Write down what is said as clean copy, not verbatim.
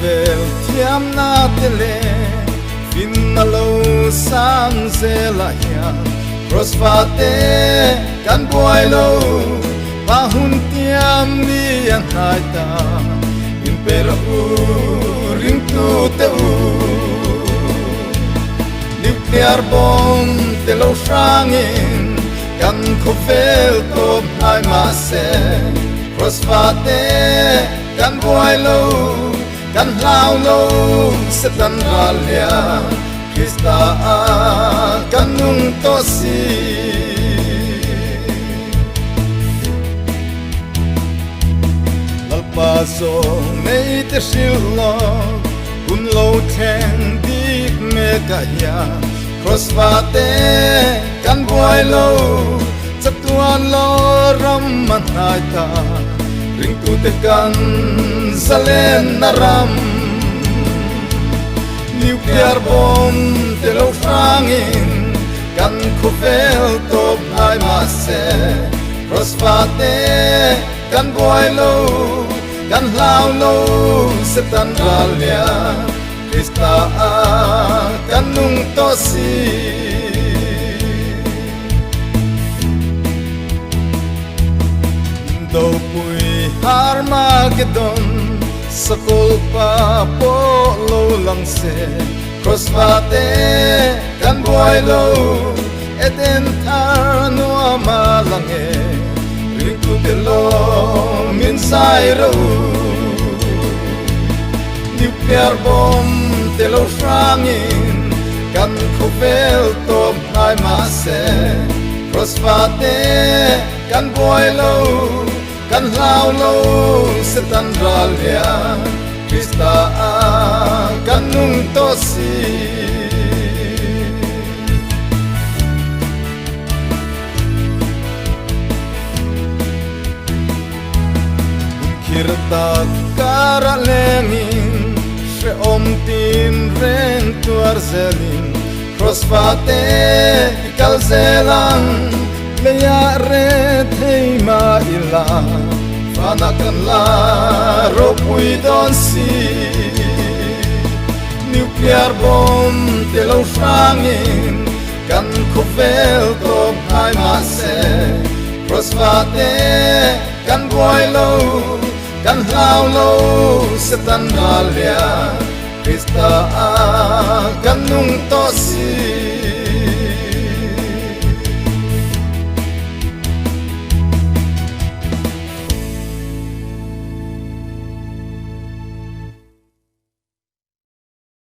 vel thiam na tele fin na lo sang zela ya cross fate kan boy lo pa hun tiam ni ang haita in pero ring tu te nuclear bomb te lo frangin kan khovel to hai ma se cross fate kan boy lo kan lao lo se tan ralia Krista kan nung to si Paso nei te shilo kun lo ten dik me kaya cross vate kan boy lo chatuan lo ram manata ring tu te kan zalen naram nuclear bomb te lo frangin kan khovel top hai ma se cross vate kan boy lo kan lao lo se tan ralia Krista kan nung to si do pui Armageddon sakol pa po lo lang se cross vate kan boy lo eten tar no amalange ring tu te lo min sai ro nuclear bomb te lo frangin kan khovel top hai ma se cross vate kan boy lo kan lao lo se tan ralia Krista kan nung to si kirta karalengin she om tin ren tuar zelin cross fate kal zelang meya re thei ma ila fana kan la ro pui don si nuclear bomb te lo frangin kan khovel to hai ma se cross fate kan boy lo kan lao lo se tan ralia Krista kan nung